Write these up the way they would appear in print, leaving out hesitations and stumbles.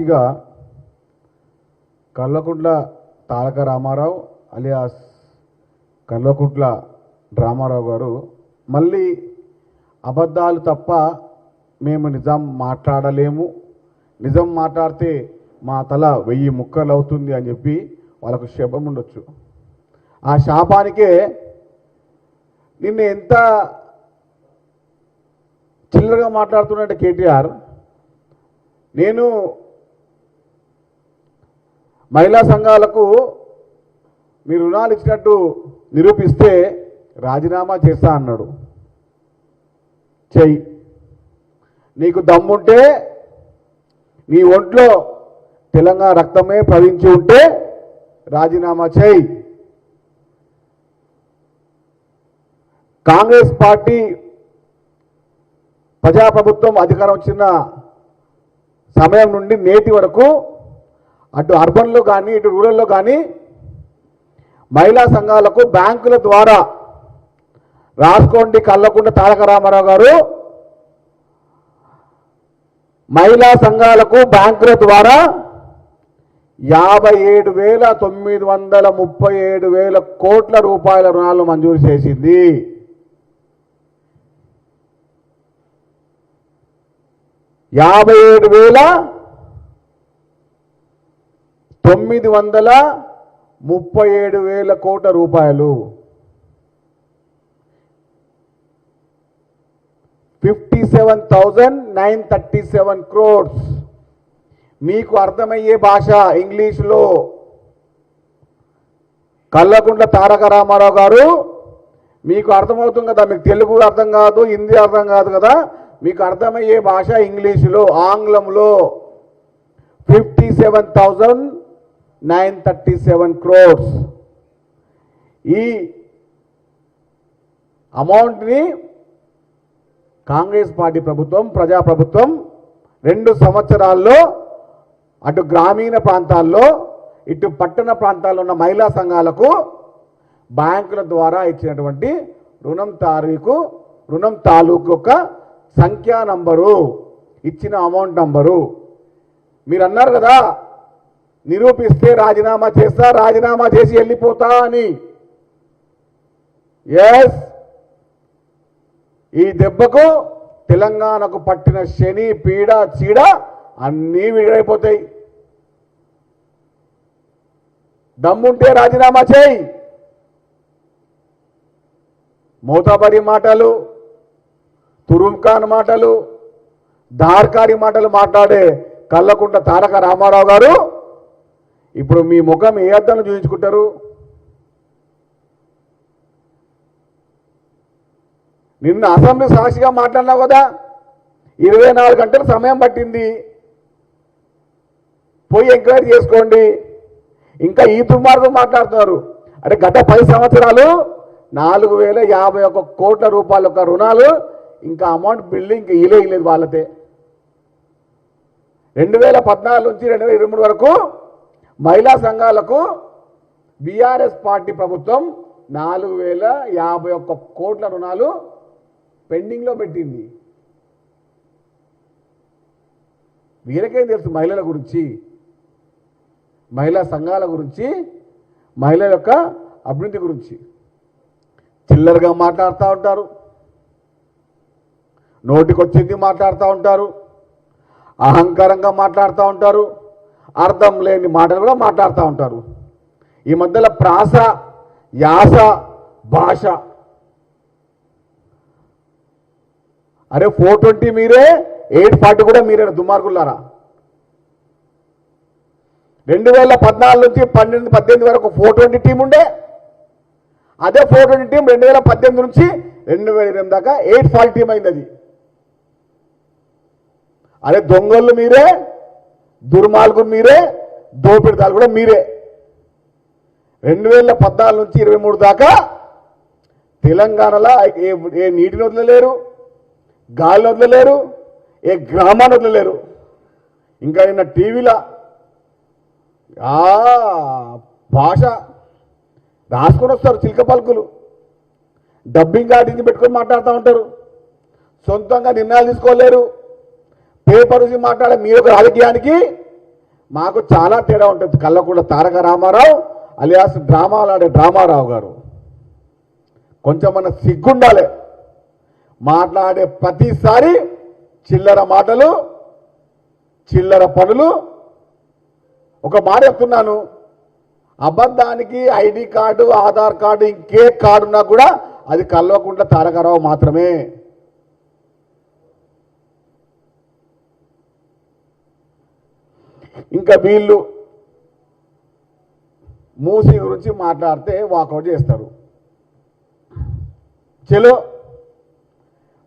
ఇక కల్వకుంట్ల తారక రామారావు అలియాస్ కల్వకుంట్ల రామారావు గారు మళ్ళీ అబద్ధాలు తప్ప మేము నిజం మాట్లాడలేము, నిజం మాట్లాడితే మా తల 1000 ముక్కలు అవుతుంది అని చెప్పి వాళ్ళకు శాపం ఉండొచ్చు. ఆ శాపానికే నిన్న ఎంత చిల్లరగా మాట్లాడుతున్నట్టు కేటీఆర్, నేను మహిళా సంఘాలకు మీరు రుణాలు ఇచ్చినట్టు నిరూపిస్తే రాజీనామా చేస్తా అన్నాడు. చెయ్యి, నీకు దమ్ముంటే, నీ ఒంట్లో తెలంగాణ రక్తమే ప్రవహించి ఉంటే రాజీనామా చేయి. కాంగ్రెస్ పార్టీ ప్రజాప్రభుత్వం అధికారం వచ్చిన సమయం నుండి నేటి వరకు అటు అర్బన్లో కానీ ఇటు రూరల్లో కానీ మహిళా సంఘాలకు బ్యాంకుల ద్వారా రాసుకోండి, కల్వకుంట్ల తారక రామారావు గారు మహిళా సంఘాలకు బ్యాంకుల ద్వారా 57,937 కోట్ల రూపాయల రుణాలు మంజూరు చేసింది. $57,937 కోట్ల రూపాయలు. 57,937 crores. మీకు అర్థమయ్యే భాష ఇంగ్లీష్లో కల్వకుంట్ల తారక రామారావు గారు మీకు అర్థమవుతుంది కదా, మీకు తెలుగు అర్థం కాదు, హిందీ అర్థం కాదు కదా, మీకు అర్థమయ్యే భాష ఇంగ్లీషులో ఆంగ్లంలో 57,937 crores. ఈ అమౌంట్ని కాంగ్రెస్ పార్టీ ప్రభుత్వం, ప్రజాప్రభుత్వం 2 సంవత్సరాల్లో అటు గ్రామీణ ప్రాంతాల్లో ఇటు పట్టణ ప్రాంతాల్లో ఉన్న మహిళా సంఘాలకు బ్యాంకుల ద్వారా ఇచ్చినటువంటి రుణం తాలూకు యొక్క సంఖ్యా నంబరు, ఇచ్చిన అమౌంట్ నంబరు. మీరు అన్నారు కదా, నిరూపిస్తే రాజీనామా చేస్తా, రాజీనామా చేసి వెళ్ళిపోతా అని. ఎస్, ఈ దెబ్బకు తెలంగాణకు పట్టిన శని పీడ చీడ అన్నీ విడైపోతాయి. దమ్ముంటే రాజీనామా చేయి. మోతాబరి మాటలు, తురుంఖాన్ మాటలు, దార్కారి మాటలు మాట్లాడే కల్వకుంట్ల తారక రామారావు గారు ఇప్పుడు మీ ముఖం ఏ అర్థంలో చూపించుకుంటారు? నిన్న అసెంబ్లీ సాక్షిగా మాట్లాడినావు కదా, 24 గంటల సమయం పట్టింది, పోయి ఎంక్వైరీ చేసుకోండి. ఇంకా ఈ దుర్మార్గం మాట్లాడుతున్నారు. అంటే గత 10 సంవత్సరాలు 4,051 కోట్ల రూపాయల యొక్క రుణాలు ఇంకా అమౌంట్ బిల్డింగ్ ఇలేదు వాళ్ళతే. 2014 నుంచి 2023 వరకు మహిళా సంఘాలకు బీఆర్ఎస్ పార్టీ ప్రభుత్వం 4,051 కోట్ల రుణాలు పెండింగ్లో పెట్టింది. వీరికేం తెలుసు మహిళల గురించి, మహిళా సంఘాల గురించి, మహిళల యొక్క అభివృద్ధి గురించి? చిల్లరగా మాట్లాడుతూ ఉంటారు, నోటికొచ్చింది మాట్లాడుతూ ఉంటారు, అహంకారంగా మాట్లాడుతూ ఉంటారు, అర్థం లేని మాటలు కూడా మాట్లాడుతూ ఉంటారు. ఈ మధ్యలో ప్రాస, యాస, భాష. అరే 420 మీరే, 840 కూడా మీరే దుర్మార్గులారా. 2014 నుంచి 12-18 వరకు 420 టీం ఉండే, అదే 420 టీం 2018 నుంచి 2028 దాకా 840 టీం అయింది. అది అదే దొంగలు మీరే, దుర్మార్గులు మీరే, దోపిడిదాలు కూడా మీరే. 2014 నుంచి 23 దాకా తెలంగాణలో ఏ నీటిని వదలలేరు, గాలి వదలలేరు, ఏ గ్రామాన్ని వదలలేరు. ఇంకా నిన్న టీవీలో భాష రాసుకొని వస్తారు, చిలక పలుకులు, డబ్బింగ్ ఆర్టించి పెట్టుకొని మాట్లాడుతూ ఉంటారు. సొంతంగా నిర్ణయాలు తీసుకోలేరు. పేపర్ నుంచి మాట్లాడే మీ యొక్క రాజకీయానికి మాకు చాలా తేడా ఉంటుంది. కల్వకుంట్ల తారక రామారావు అలియాస్ డ్రామాలాడే డ్రామారావు గారు. కొంచెం మన సిగ్గుండాలి. మాట్లాడే ప్రతిసారి చిల్లర మాటలు, చిల్లర పనులు. ఒక మాట చెప్తున్నాను, అబద్ధానికి ఐడి కార్డు, ఆధార్ కార్డు, ఇంకే కార్డు ఉన్నా కూడా అది కల్వకుంట్ల తారకరావు మాత్రమే. ఇంకా వీళ్ళు మూసీ గురించి మాట్లాడితే వాకౌట్ చేస్తారు. చలో,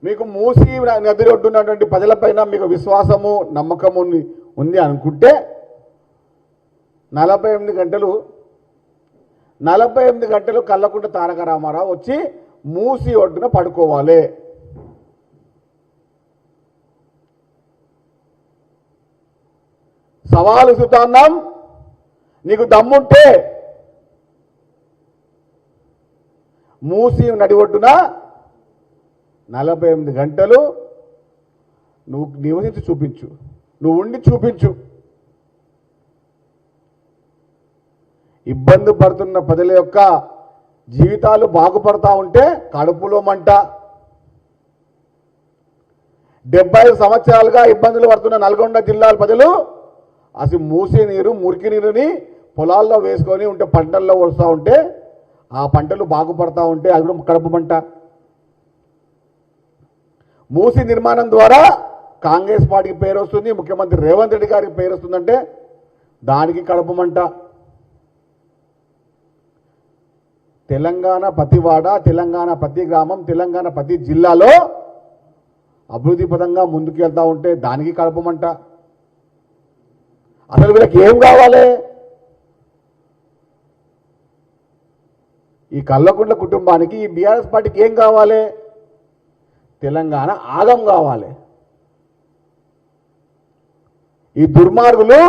మీకు మూసీ నది ఒడ్డున్నటువంటి ప్రజలపైన మీకు విశ్వాసము, నమ్మకము ఉంది అనుకుంటే 48 గంటలు కల్వకుంట్ల తారక రామారావు వచ్చి మూసీ ఒడ్డున పడుకోవాలి. సవాలు సుతాన్నాం, నీకు దమ్ముంటే మూసీ నడి ఒడ్డున 48 గంటలు నువ్వు నివసించి చూపించు, నువ్వు ఉండి చూపించు. ఇబ్బంది పడుతున్న ప్రజల యొక్క జీవితాలు బాగుపడతా ఉంటే కడుపులో మంట. 75 సంవత్సరాలుగా ఇబ్బందులు పడుతున్న నల్గొండ జిల్లాల ప్రజలు అసలు మూసీ నీరు, మురికి నీరుని పొలాల్లో వేసుకొని ఉంటే పంటల్లో వస్తూ ఉంటే ఆ పంటలు బాగుపడతా ఉంటే అది కూడా కడుపు మంట. మూసీ నిర్మాణం ద్వారా కాంగ్రెస్ పార్టీకి పేరు వస్తుంది, ముఖ్యమంత్రి రేవంత్ రెడ్డి గారికి పేరు వస్తుందంటే దానికి కడుపు మంట. తెలంగాణ ప్రతి వాడ, తెలంగాణ ప్రతి గ్రామం, తెలంగాణ ప్రతి జిల్లాలో అభివృద్ధి పదంగా ముందుకు వెళ్తూ ఉంటే దానికి కడుపు మంట. అసలు వీళ్ళకి ఏం కావాలి? ఈ కల్వకుంట్ల కుటుంబానికి, ఈ బీఆర్ఎస్ పార్టీకి ఏం కావాలి? తెలంగాణ ఆగం కావాలి. ఈ దుర్మార్గులు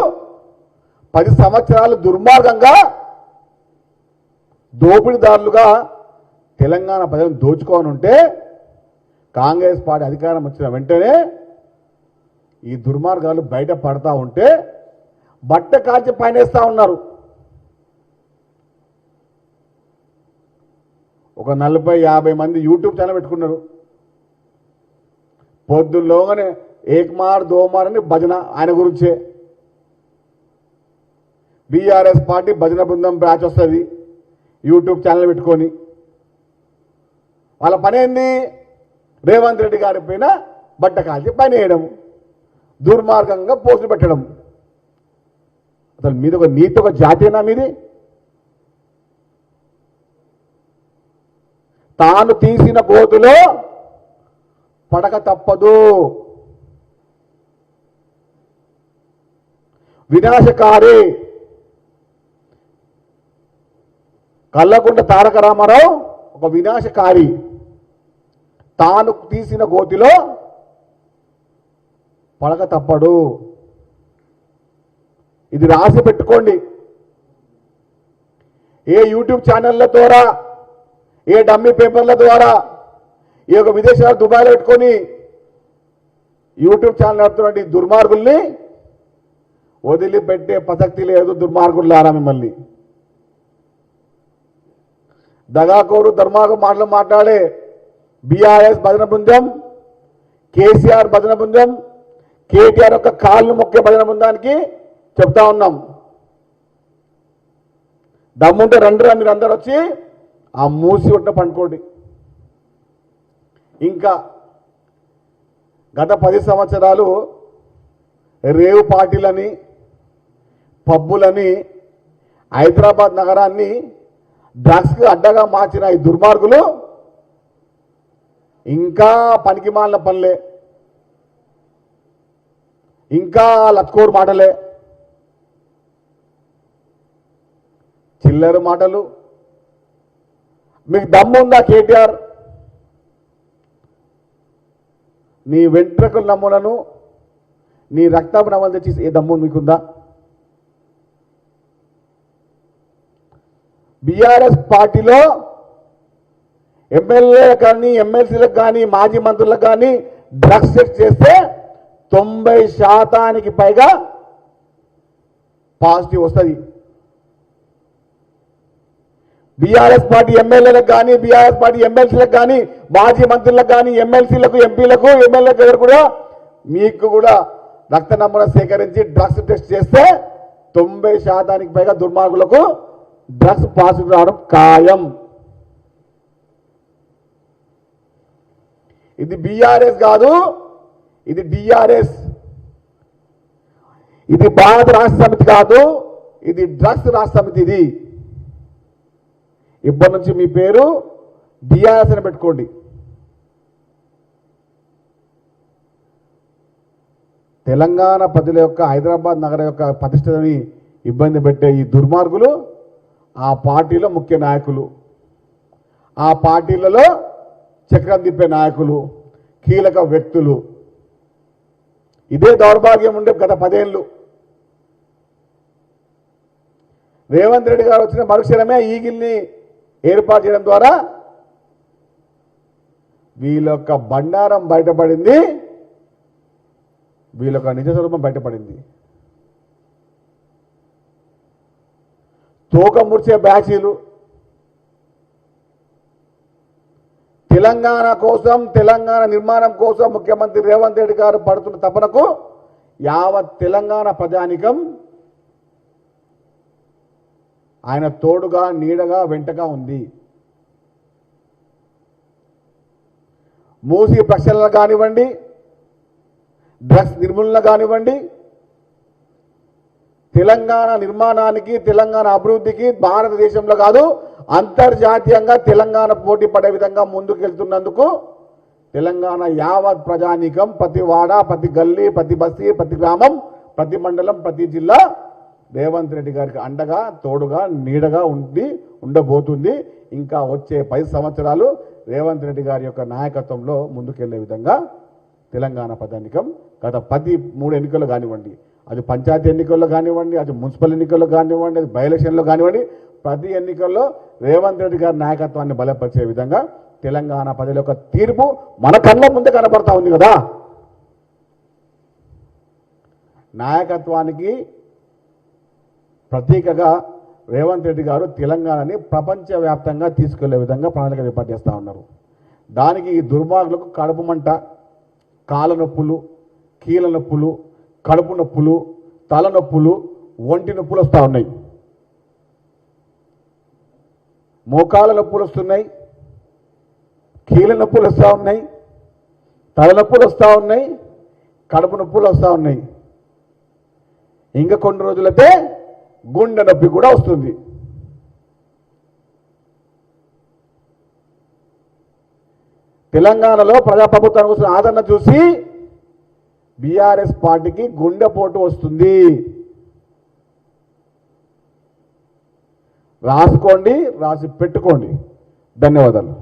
10 సంవత్సరాలు దుర్మార్గంగా దోపిడీదారులుగా తెలంగాణ ప్రజలను దోచుకొని ఉంటే కాంగ్రెస్ పార్టీ అధికారం వచ్చిన వెంటనే ఈ దుర్మార్గాలు బయట పడతా ఉంటే బట్ట కాల్చి పైనేస్తూ ఉన్నారు. ఒక 40-50 మంది యూట్యూబ్ ఛానల్ పెట్టుకున్నారు. పొద్దుల్లోగానే ఏక్మార్ దోమార్ అని భజన ఆయన గురించే. బీఆర్ఎస్ పార్టీ భజన బృందం బ్యాచ్ వస్తుంది యూట్యూబ్ ఛానల్ పెట్టుకొని. వాళ్ళ పని ఏంది? రేవంత్ రెడ్డి గారి పైన బట్ట కాల్చి పని వేయడం, దుర్మార్గంగా పోస్టులు పెట్టడం. అసలు మీది ఒక నీతి, ఒక జాతీయనా మీది? తాను తీసిన గోతులో పడక తప్పదు. వినాశకారి కల్వకుంట్ల తారక రామారావు ఒక వినాశకారి. తాను తీసిన గోతిలో పడక తప్పడు. ఇది రాసి పెట్టుకోండి. ఏ యూట్యూబ్ ఛానళ్ళ ద్వారా, ఏ డమ్మీ పేపర్ల ద్వారా, ఈ యొక్క విదేశాలు దుబాయ్లో పెట్టుకొని యూట్యూబ్ ఛానల్ నడుపుతున్నటువంటి దుర్మార్గుల్ని వదిలిపెట్టే ప్రసక్తి లేదు. దుర్మార్గులారా, మిమ్మల్ని దగాకోరు దుర్మార్గం మాటలు మాట్లాడే బీఆర్ఎస్ భజన బృందం, కేసీఆర్ భజన బృందం, కేటీఆర్ యొక్క కాళ్ళు మొక్కే భజన బృందానికి చెప్తా ఉన్నాం, దమ్ముంటే రండిరా మీరు అందరు వచ్చి ఆ మూసి ఒట్ట పండుకోండి. ఇంకా గత 10 సంవత్సరాలు రేవు పార్టీలని, పబ్బులని, హైదరాబాద్ నగరాన్ని డ్రగ్స్కి అడ్డగా మార్చిన ఈ దుర్మార్గులు ఇంకా పనికిమాలిన పనులే, ఇంకా లత్కోరు మాటలే, చిల్లర మాటలు. మీకు దమ్ముందా కేటీఆర్? నీ వెంట్రుకల నమూనాను, నీ రక్తపు నమూనా తెచ్చి ఏ దమ్ము మీకుందా? బీఆర్ఎస్ పార్టీలో ఎమ్మెల్యేలకు కానీ, ఎమ్మెల్సీలకు కానీ, మాజీ మంత్రులకు కానీ డ్రగ్స్ చెక్ చేస్తే 90% పైగా పాజిటివ్ వస్తుంది. బీఆర్ఎస్ పార్టీ ఎమ్మెల్యేలకు కానీ బీఆర్ఎస్ పార్టీ ఎమ్మెల్సీలకు కానీ మాజీ మంత్రులకు కానీ ఎమ్మెల్సీలకు ఎంపీలకు ఎమ్మెల్యేలకు ఎవరు కూడా మీకు కూడా రక్త నమూనా సేకరించి డ్రగ్స్ టెస్ట్ చేస్తే 90% పైగా దుర్మార్గులకు డ్రగ్స్ పాజిటివ్ రావడం ఖాయం. ఇది బీఆర్ఎస్ కాదు, ఇది డిఆర్ఎస్. ఇది భారత రాష్ట్ర సమితి కాదు, ఇది డ్రగ్స్ రాష్ట్ర సమితి. ఇది ఇప్పటి నుంచి మీ పేరు డిఆర్ఎస్ అని పెట్టుకోండి. తెలంగాణ ప్రజల యొక్క హైదరాబాద్ నగర యొక్క ప్రతిష్టని ఇబ్బంది పెట్టే ఈ దుర్మార్గులు ఆ పార్టీలో ముఖ్య నాయకులు, ఆ పార్టీలలో చక్రం తిప్పే నాయకులు, కీలక వ్యక్తులు. ఇదే దౌర్భాగ్యం ఉండే గత 10 ఏళ్ళు. రేవంత్ రెడ్డి గారు వచ్చిన మరుక్షణమే ఈగిల్ని ఏర్పాటు చేయడం ద్వారా వీళ్ళ యొక్క బండారం బయటపడింది, వీళ్ళ యొక్క నిజ స్వరూపం బయటపడింది. తోక ముర్చే బ్యాచీలు తెలంగాణ కోసం, తెలంగాణ నిర్మాణం కోసం ముఖ్యమంత్రి రేవంత్ రెడ్డి గారు పడుతున్న తపనకు యావత్ తెలంగాణ ప్రజానికం ఆయన తోడుగా, నీడగా, వెంటగా ఉంది. మూసి ప్రక్షాళన కానివ్వండి, డ్రగ్స్ నిర్మూలన కానివ్వండి, తెలంగాణ నిర్మాణానికి, తెలంగాణ అభివృద్ధికి భారతదేశంలో కాదు అంతర్జాతీయంగా తెలంగాణ పోటీ పడే విధంగా ముందుకెళ్తున్నందుకు తెలంగాణ యావత్ ప్రజానీకం, ప్రతి వాడ, ప్రతి గల్లీ, ప్రతి బస్తీ, ప్రతి గ్రామం, ప్రతి మండలం, ప్రతి జిల్లా రేవంత్ రెడ్డి గారికి అండగా, తోడుగా, నీడగా ఉండబోతుంది. ఇంకా వచ్చే 10 సంవత్సరాలు రేవంత్ రెడ్డి గారి యొక్క నాయకత్వంలో ముందుకెళ్లే విధంగా తెలంగాణ ప్రజానీకం గత 13 ఎన్నికల్లో కానివ్వండి, అది పంచాయతీ ఎన్నికల్లో కానివ్వండి, అది మున్సిపల్ ఎన్నికల్లో కానివ్వండి, అది బై ఎలక్షన్లో కానివ్వండి, ప్రతి ఎన్నికల్లో రేవంత్ రెడ్డి గారి నాయకత్వాన్ని బలపరిచే విధంగా తెలంగాణ ప్రజల యొక్క తీర్పు మన కళ్ళ ముందే కనపడతా ఉంది కదా. నాయకత్వానికి ప్రతీకగా రేవంత్ రెడ్డి గారు తెలంగాణని ప్రపంచవ్యాప్తంగా తీసుకెళ్లే విధంగా ప్రణాళిక ఏర్పాటు చేస్తూ ఉన్నారు. దానికి ఈ దుర్మార్గులకు కడుపు మంట, కాళ్ళ నొప్పులు, కీళ్ళ నొప్పులు, కడుపు నొప్పులు, తలనొప్పులు, ఒంటి నొప్పులు వస్తూ ఉన్నాయి. మోకాళ్ళ నొప్పులు వస్తున్నాయి, కీళ్ళ నొప్పులు వస్తూ ఉన్నాయి, తలనొప్పులు వస్తూ ఉన్నాయి, కడుపు నొప్పులు వస్తూ ఉన్నాయి. ఇంకా కొన్ని రోజులైతే గుండె నొప్పి కూడా వస్తుంది. తెలంగాణలో ప్రజాప్రభుత్వానికి వస్తున్న ఆదరణ చూసి బీఆర్ఎస్ పార్టీకి గుండెపోటు వస్తుంది. రాసుకోండి, రాసి పెట్టుకోండి. ధన్యవాదాలు.